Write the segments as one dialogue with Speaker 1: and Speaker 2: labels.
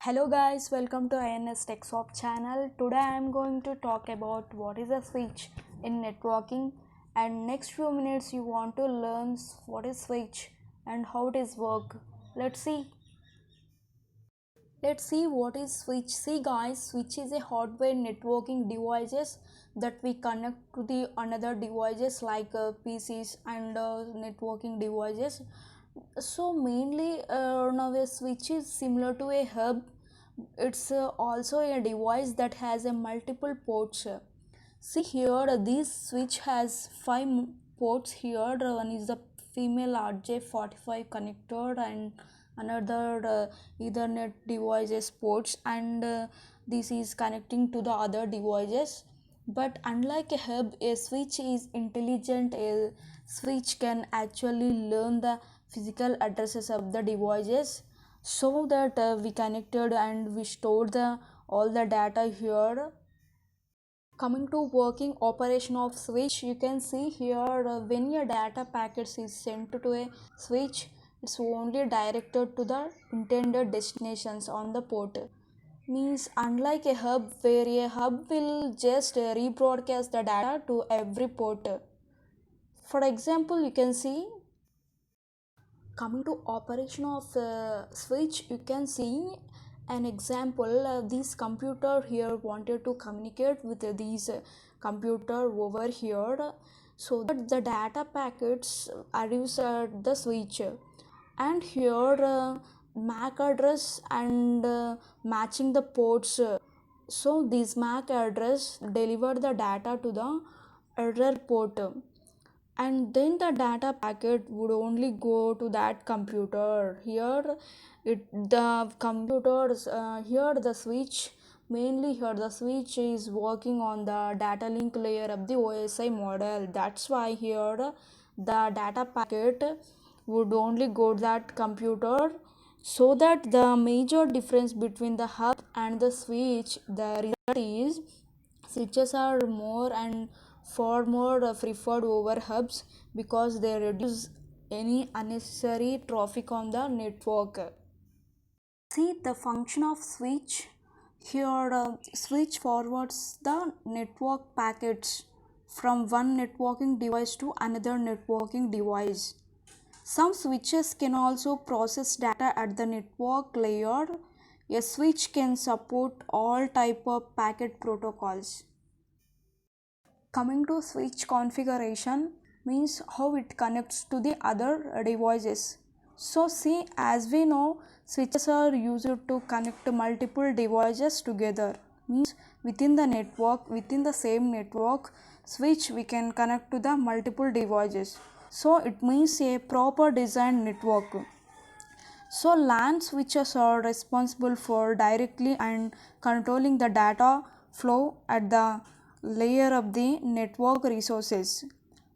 Speaker 1: Hello guys, welcome to INS TechShop channel. Today I am going to talk about what is a switch in networking, and next few minutes you want to learn what is switch and how it is work. Let's see. Let's see what is switch. See guys, switch is a hardware networking devices that we connect to the another devices like PCs and networking devices. So mainly now a switch is similar to a hub. It's also a device that has a multiple ports. See here, this switch has ports here. One is the female RJ45 connector and another Ethernet devices ports, and this is connecting to the other devices. But unlike a hub, a switch is intelligent. A switch can actually learn the physical addresses of the devices, so that we connected and we stored all the data here. Coming to working operation of switch, you can see here when your data packets is sent to a switch, it's only directed to the intended destinations on the port. Means unlike a hub, where a hub will just rebroadcast the data to every port. For example, you can see, coming to operation of switch, you can see an example. This computer here wanted to communicate with these computer over here, so that the data packets arrives at the switch, and here MAC address and matching the ports. So this MAC address deliver the data to the error port, and then the data packet would only go to that computer. Here it the computers here the switch, mainly here the switch is working on the data link layer of the OSI model. That's why here the data packet would only go to that computer. So that the major difference between the hub and the switch, the result is switches are more and far more preferred over hubs because they reduce any unnecessary traffic on the network. See the function of switch. Here switch forwards the network packets from one networking device to another networking device. Some switches can also process data at the network layer. A switch can support all type of packet protocols. Coming to switch configuration, means how it connects to the other devices. So see, as we know, switches are used to connect multiple devices together. Means within the same network switch, we can connect to the multiple devices. So it means a proper designed network. So LAN switches are responsible for directly and controlling the data flow at the layer of the network resources.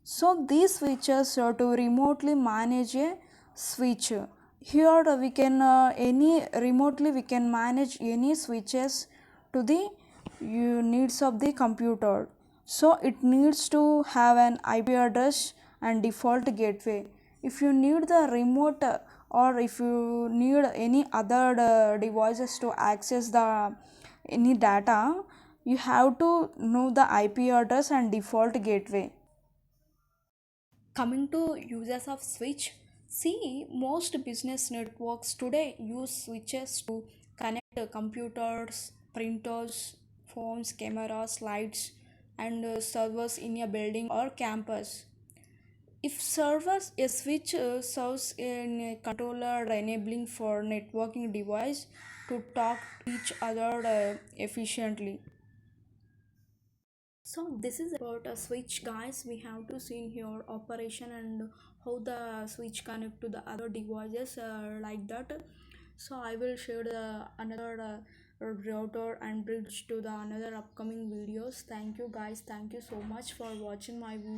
Speaker 1: So these switches are to remotely manage a switch. Here we can we can manage any switches to the needs of the computer. So it needs to have an IP address and default gateway. If you need the remote or if you need any other devices to access the any data, you have to know the IP address and default gateway. Coming to users of switch, see, most business networks today use switches to connect computers, printers, phones, cameras, lights, and servers in a building or campus. If servers, a switch serves in a controller enabling for networking device to talk to each other efficiently. So this is about a switch, guys. We have to see here operation and how the switch connect to the other devices like that. So I will share the another router and bridge to the another upcoming videos. Thank you guys, thank you so much for watching my video.